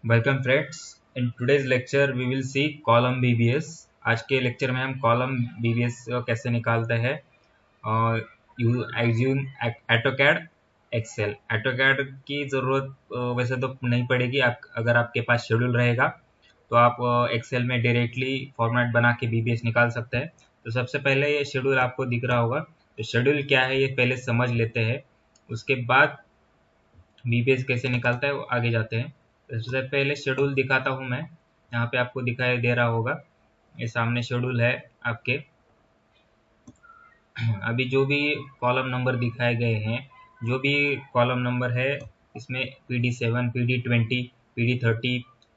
Welcome friends. In today's lecture we will see column BBS. आज के lecture में हम कॉलम बीबीएस कैसे निकालते हैं और यूजिंग ऑटोकैड एक्सेल। ऑटोकैड की ज़रूरत वैसे तो नहीं पड़ेगी। आप अगर आपके पास शेड्यूल रहेगा तो आप एक्सेल में डायरेक्टली फॉर्मेट बना के बीबीएस निकाल सकते हैं। तो सबसे पहले ये शेड्यूल आपको दिख रहा होगा, तो शेड्यूल क्या है ये पहले समझ लेते हैं, उसके बाद बीबीएस कैसे निकालता है वो आगे जाते हैं। तो सबसे पहले शेड्यूल दिखाता हूँ मैं। यहाँ पे आपको दिखाई दे रहा होगा, ये सामने शेड्यूल है आपके। अभी जो भी कॉलम नंबर दिखाए गए हैं, जो भी कॉलम नंबर है इसमें PD7, PD20, PD30,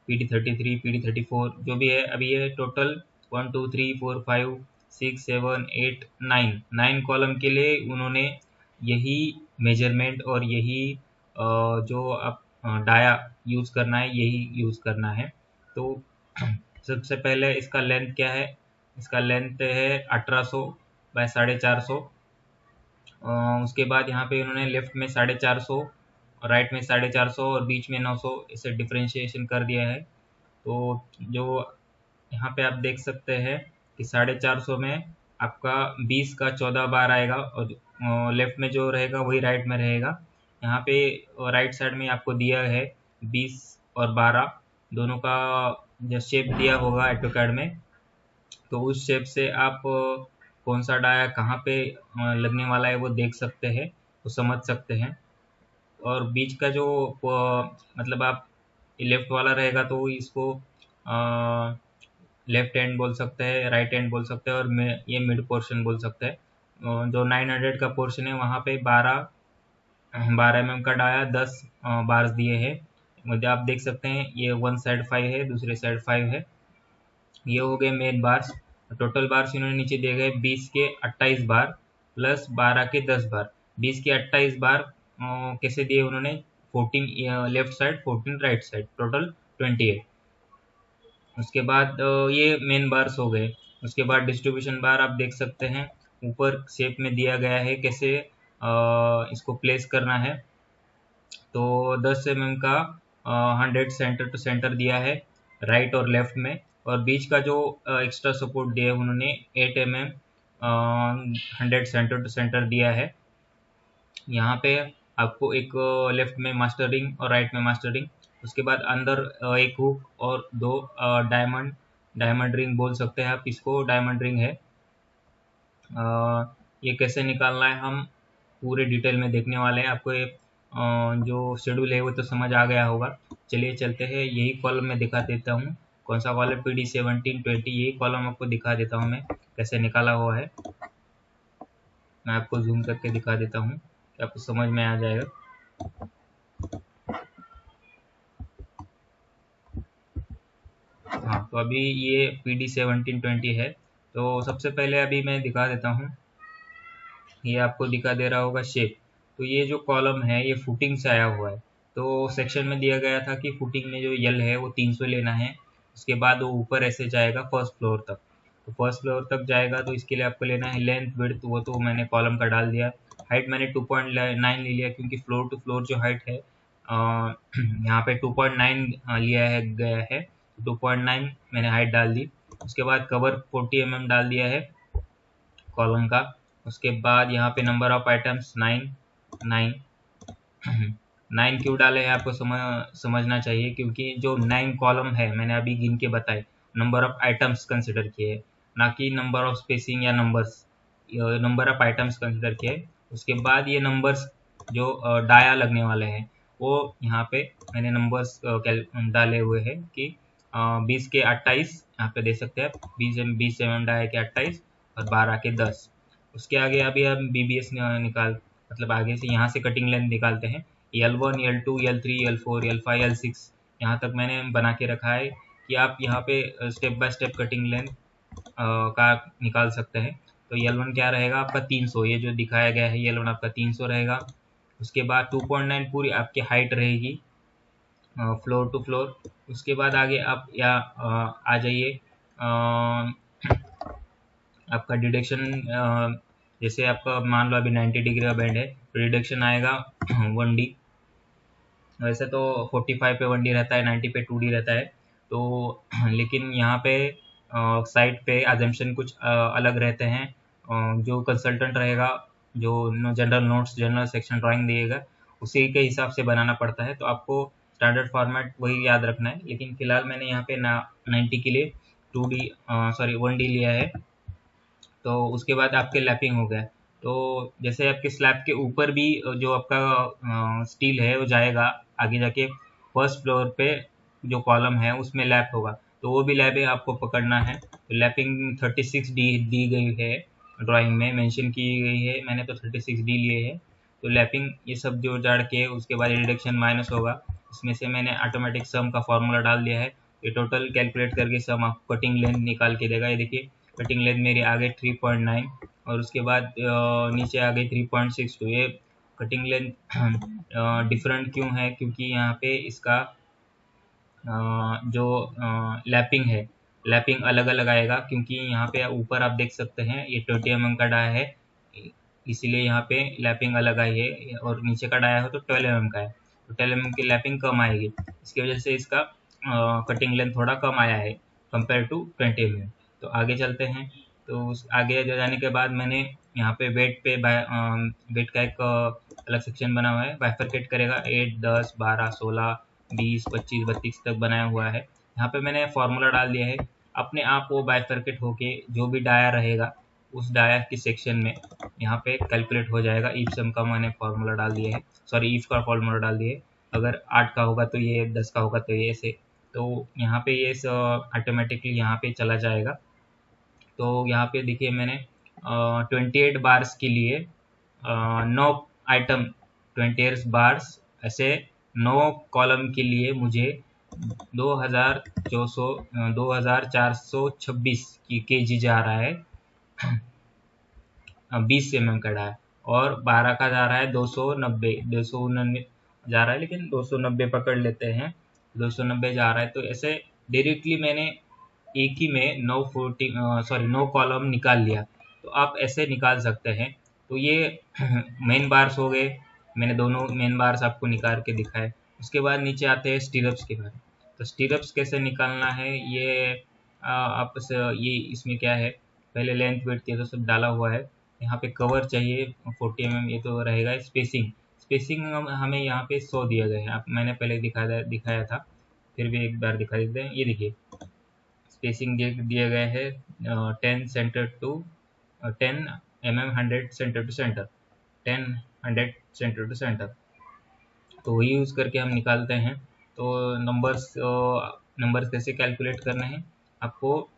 PD33, PD34 जो भी है, अभी ये टोटल 1 2 3 4 5 6 7 8 9 कॉलम के लिए उन्होंने यही मेजरमेंट और यही जो आप डाया यूज़ करना है यही यूज़ करना है। तो सबसे पहले इसका लेंथ क्या है, इसका लेंथ है 1800 बाय 450। उसके बाद यहाँ पे उन्होंने लेफ्ट में 450, राइट में 450 और बीच में 900 इसे डिफ्रेंशिएशन कर दिया है। तो जो यहाँ पे आप देख सकते हैं कि 450 में आपका 20 का 14 बार आएगा और लेफ्ट में जो रहेगा वही राइट में रहेगा। यहाँ पे राइट साइड में आपको दिया है 20 और 12 दोनों का जो शेप दिया होगा ऑटोकैड में, तो उस शेप से आप कौन सा डाया कहाँ पे लगने वाला है वो देख सकते हैं, वो समझ सकते हैं। और बीच का जो मतलब आप लेफ्ट वाला रहेगा तो इसको लेफ्ट हैंड बोल सकते हैं, राइट हैंड बोल सकते हैं और ये मिड पोर्शन बोल सकते हैं। जो 900 का पोर्शन है वहाँ पे 12 mm का डाया 10 बार्स दिए हैं। मुझे आप देख सकते हैं ये वन साइड 5 है, दूसरे साइड 5 है। ये हो गए मेन बार्स। टोटल बार्स इन्होंने नीचे दिए गए 20 के 28 बार प्लस 12 के 10 बार। 20 के 28 बार कैसे दिए उन्होंने, 14 left side 14 right side, total 28। उसके बाद ये मेन बार्स हो गए। उसके बाद डिस्ट्रीब्यूशन बार आप देख सकते हैं ऊपर शेप में दिया गया है, कैसे इसको प्लेस करना है। तो 10 mm का 100 सेंटर टू सेंटर दिया है राइट और लेफ्ट में, और बीच का जो एक्स्ट्रा सपोर्ट दिया है उन्होंने 8 mm 100 सेंटर टू सेंटर दिया है। यहाँ पे आपको एक लेफ्ट में मास्टरिंग और राइट में मास्टरिंग। उसके बाद अंदर एक हुक और दो डायमंड रिंग बोल सकते हैं आप इसको, डायमंड रिंग है। ये कैसे निकालना है हम पूरे डिटेल में देखने वाले हैं। आपको ये जो शेड्यूल है वो तो समझ आ गया होगा। चलिए चलते हैं, यही कॉलम में दिखा देता हूँ। कौन सा कॉलम, PD17 20, यही कॉलम आपको दिखा देता हूँ मैं कैसे निकाला हुआ है। मैं आपको जूम करके दिखा देता हूँ कि आपको समझ में आ जाएगा। हाँ, तो अभी ये PD17 20 है। तो सबसे पहले अभी मैं दिखा देता हूँ, ये आपको दिखा दे रहा होगा शेप। तो ये जो कॉलम है ये फुटिंग से आया हुआ है। तो सेक्शन में दिया गया था कि फुटिंग में जो यल है वो 300 लेना है। उसके बाद वो ऊपर ऐसे जाएगा फर्स्ट फ्लोर तक। तो फर्स्ट फ्लोर तक जाएगा तो इसके लिए आपको लेना है लेंथ विड्थ, वो तो मैंने कॉलम का डाल दिया। हाइट मैंने 2.9 ले लिया क्योंकि फ्लोर टू फ्लोर जो हाइट है यहाँ पे 2.9 लिया है गया है। 2.9 मैंने हाइट डाल दी। उसके बाद कवर 40 mm डाल दिया है कॉलम का। उसके बाद यहाँ पे नंबर ऑफ आइटम्स 9 9 9 क्यों डाले हैं आपको समझना चाहिए, क्योंकि जो 9 कॉलम है मैंने अभी गिन के बताए, नंबर ऑफ आइटम्स कंसिडर किए, ना कि नंबर ऑफ स्पेसिंग या numbers. Number of items consider किए। उसके बाद ये नंबर्स जो डाया लगने वाले हैं वो यहाँ पे मैंने नंबर्स डाले हुए हैं कि 20 के 28 यहाँ पे दे सकते हैं आप, 20 mm डाया के 28 और 12 के 10। उसके आगे अभी हम बीबीएस निकाल, मतलब आगे से यहाँ से कटिंग लेंथ निकालते हैं। L1 L2 L3 L4 L5 L6 यहाँ तक मैंने बना के रखा है कि आप यहाँ पे step by step cutting length का निकाल सकते हैं। तो L1 क्या रहेगा आपका 300, ये जो दिखाया गया है L1 आपका 300 रहेगा। उसके बाद 2.9 पूरी आपकी हाइट रहेगी फ्लोर टू फ्लोर। उसके बाद आगे आप या आ जाइए, आपका डिडक्शन जैसे आपका मान लो अभी 90 डिग्री का बैंड है तो डिडक्शन आएगा 1D। वैसे तो 45 पे 1D रहता है, 90 पे 2D रहता है। तो लेकिन यहाँ पे साइट पे अजम्पशन कुछ अलग रहते हैं। जो कंसल्टेंट रहेगा, जो general notes, general section drawing दिएगा, उसी के हिसाब से बनाना पड़ता है। तो आपको स्टैंडर्ड फॉर्मेट वही याद रखना है। लेकिन फिलहाल मैंने यहाँ पे 90 के लिए 2D सॉरी 1D लिया है। तो उसके बाद आपके लैपिंग हो गया। तो जैसे आपके स्लैब के ऊपर भी जो आपका स्टील है वो जाएगा, आगे जाके फर्स्ट फ्लोर पे जो कॉलम है उसमें लैप होगा। तो वो भी लैब आपको पकड़ना है। तो लैपिंग 36D दी गई है, ड्राइंग में मेंशन की गई है, मैंने तो 36D लिए है। तो लैपिंग ये सब जो जाड़ के उसके बाद रिडक्शन माइनस होगा। इसमें से मैंने ऑटोमेटिक सम का फॉर्मूला डाल दिया है। ये टोटल कैलकुलेट करके सम आपको कटिंग लेंथ निकाल के देगा। ये देखिए कटिंग लेंथ मेरी आ गई 3.9 और उसके बाद नीचे आ गई 3.6। तो ये कटिंग लेंथ डिफरेंट क्यों है? क्योंकि यहाँ पे इसका जो लैपिंग है, लैपिंग अलग अलग आएगा। क्योंकि यहाँ पे ऊपर आप देख सकते हैं ये 20 mm का डाया है, इसीलिए यहाँ पे लैपिंग अलग आई है। और नीचे का डाया हो तो 12 mm का है, तो 12 mm की लैपिंग कम आएगी। इसकी वजह से इसका कटिंग लेंथ थोड़ा कम आया है कंपेयर टू 20 mm। तो आगे चलते हैं। तो उस आगे जाने के बाद मैंने यहाँ पे वेट का एक अलग सेक्शन बना हुआ है। बाइफरकेट करेगा 8, 10, 12, 16, 20, 25, 32 तक बनाया हुआ है। यहाँ पे मैंने फार्मूला डाल दिया है। अपने आप वो बाइफरकेट होके जो भी डाया रहेगा उस डाया के सेक्शन में यहाँ पे कैलकुलेट हो जाएगा। ईफ सम का मैंने फार्मूला डाल दिया है, सॉरी ईफ का फार्मूला डाल दिया है। अगर 8 का होगा तो ये, 10 का होगा तो ये, ऐसे। तो यहाँ पे ये ऑटोमेटिकली यहाँ पे चला जाएगा। तो यहाँ पे देखिए मैंने 28 बार्स के लिए 9 आइटम, 28 बार्स ऐसे 9 कॉलम के लिए मुझे 2426 की केजी जा रहा है 20 mm का डाया। और 12 का जा रहा है 290, 299 जा रहा है, लेकिन 290 पकड़ लेते हैं, 290 जा रहा है। तो ऐसे डायरेक्टली मैंने एक ही में 9 कॉलम निकाल लिया। तो आप ऐसे निकाल सकते हैं। तो ये मेन बार्स हो गए, मैंने दोनों मेन बार्स आपको निकाल के दिखाए। उसके बाद नीचे आते हैं स्टीरअप्स के बारे। तो स्टीरअप्स कैसे निकालना है ये ये इसमें क्या है, पहले लेंथ वेट ये तो सब डाला हुआ है। यहाँ पे कवर चाहिए 40 mm, ये तो रहेगा। स्पेसिंग, स्पेसिंग हमें यहाँ पे 100 दिया गया है। मैंने पहले दिखाया था, फिर भी एक बार दिखा देते हैं। ये देखिए स्पेसिंग दिया गया है 10 centre to 10 mm, 100 centre to centre, 10 100 centre to centre. तो वही यूज़ करके हम निकालते हैं। तो नंबर्स कैसे कैलकुलेट करने हैं आपको,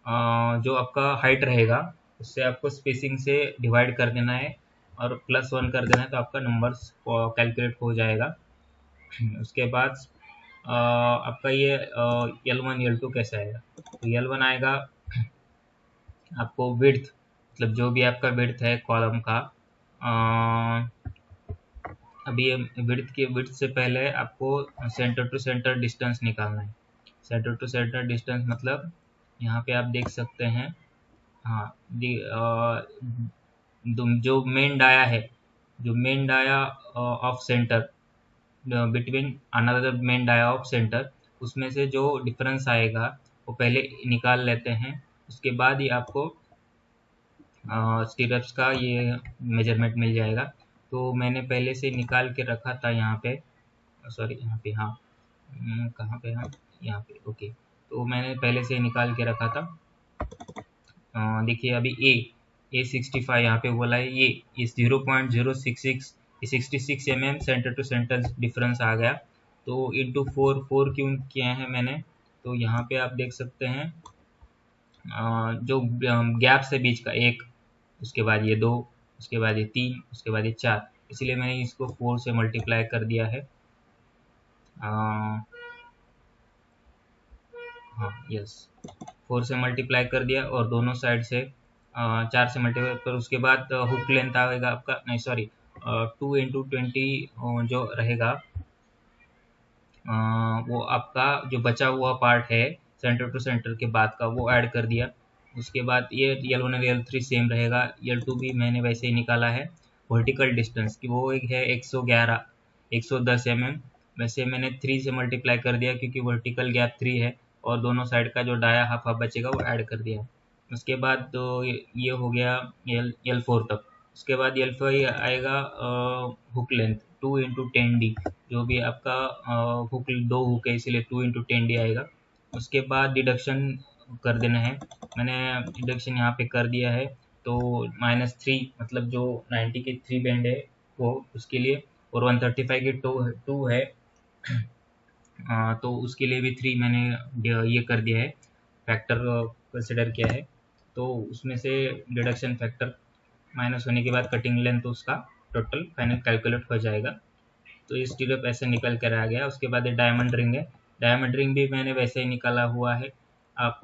जो आपका हाइट रहेगा उससे आपको स्पेसिंग से डिवाइड कर देना है और +1 कर देना है, तो आपका नंबर्स कैलकुलेट हो जाएगा। उसके बाद आपका ये L1 L2 कैसे आएगा? तो L1 आएगा आपको विड्थ, मतलब जो भी आपका विड्थ है कॉलम का। अभी विड्थ से पहले आपको सेंटर टू सेंटर डिस्टेंस निकालना है। सेंटर टू सेंटर डिस्टेंस मतलब यहाँ पे आप देख सकते हैं। हाँ, जो मेन डाया है, जो main dia of centre between another main dia of centre, उसमें से जो डिफरेंस आएगा वो पहले निकाल लेते हैं। उसके बाद ही आपको स्टीरअप्स का ये मेजरमेंट मिल जाएगा। तो मैंने पहले से निकाल के रखा था यहाँ पे, सॉरी यहाँ पे, हाँ कहाँ पे, हाँ यहाँ पे, ओके। तो मैंने पहले से निकाल के रखा था। देखिए अभी ए 65 यहाँ पे बोला है, ये 0.066, 66 mm center to center difference आ गया। तो इंटू 4 क्यों किया है मैंने, तो यहाँ पे आप देख सकते हैं जो गैप से बीच का 1, उसके बाद ये 2, उसके बाद ये 3, उसके बाद ये 4, इसलिए मैंने इसको 4 से मल्टीप्लाई कर दिया है। हाँ यस, 4 से मल्टीप्लाई कर दिया और दोनों साइड से 4 से मल्टीप्लाई कर। उसके बाद हुक लेंथ आएगा आपका, नहीं सॉरी 2 इंटू 20 जो रहेगा, वो आपका जो बचा हुआ पार्ट है सेंटर टू सेंटर के बाद का, वो ऐड कर दिया। उसके बाद ये L1 और L3 सेम रहेगा। L2 भी मैंने वैसे ही निकाला है। वर्टिकल डिस्टेंस की वो एक है 110 mm, वैसे मैंने 3 से मल्टीप्लाई कर दिया क्योंकि वर्टिकल गैप 3 है, और दोनों साइड का जो डाया हाफ हाफ बचेगा वो ऐड कर दिया। उसके बाद तो ये हो गया L4 तक। उसके बाद L5 आएगा हुक लेंथ 2x10D, जो भी आपका हुक, 2 हुक है इसीलिए 2x10D आएगा। उसके बाद डिडक्शन कर देना है, मैंने डिडक्शन यहाँ पे कर दिया है। तो -3 मतलब जो 90 के 3 बैंड है वो उसके लिए, और 135 के 2 है, तो उसके लिए भी 3 मैंने ये कर दिया है, फैक्टर कंसिडर किया है। तो उसमें से डिडक्शन फैक्टर माइनस होने के बाद कटिंग लेंथ उसका टोटल फाइनल कैलकुलेट हो जाएगा। तो इस टीरप ऐसे निकल कर आ गया। उसके बाद डायमंड रिंग है, डायमंड रिंग भी मैंने वैसे ही निकाला हुआ है। आप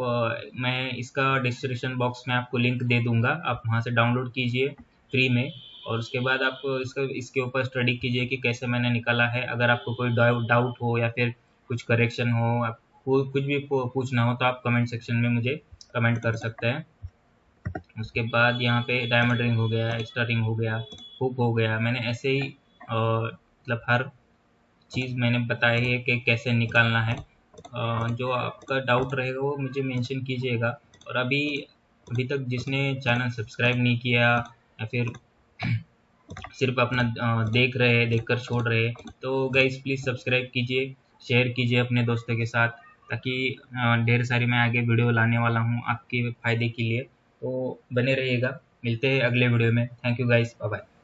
मैं इसका डिस्क्रिप्शन बॉक्स में आपको लिंक दे दूंगा, आप वहाँ से डाउनलोड कीजिए फ्री में, और उसके बाद आप इसके ऊपर स्टडी कीजिए कि कैसे मैंने निकाला है। अगर आपको कोई डाउट हो या फिर कुछ करेक्शन हो, आपको कुछ भी पूछना हो, तो आप कमेंट सेक्शन में मुझे कमेंट कर सकते हैं। उसके बाद यहाँ पे डायमंड रिंग हो गया, एक्स्ट्रा रिंग हो गया, हुक हो गया, मैंने ऐसे ही मतलब हर चीज़ मैंने बताई है कि कैसे निकालना है। जो आपका डाउट रहेगा वो मुझे मेंशन कीजिएगा। और अभी अभी तक जिसने चैनल सब्सक्राइब नहीं किया या फिर सिर्फ अपना देखकर छोड़ रहे, तो गाइस प्लीज़ सब्सक्राइब कीजिए, शेयर कीजिए अपने दोस्तों के साथ, ताकि ढेर सारी मैं आगे वीडियो लाने वाला हूँ आपके फ़ायदे के लिए। तो बने रहिएगा, मिलते हैं अगले वीडियो में। Thank you guys, bye bye.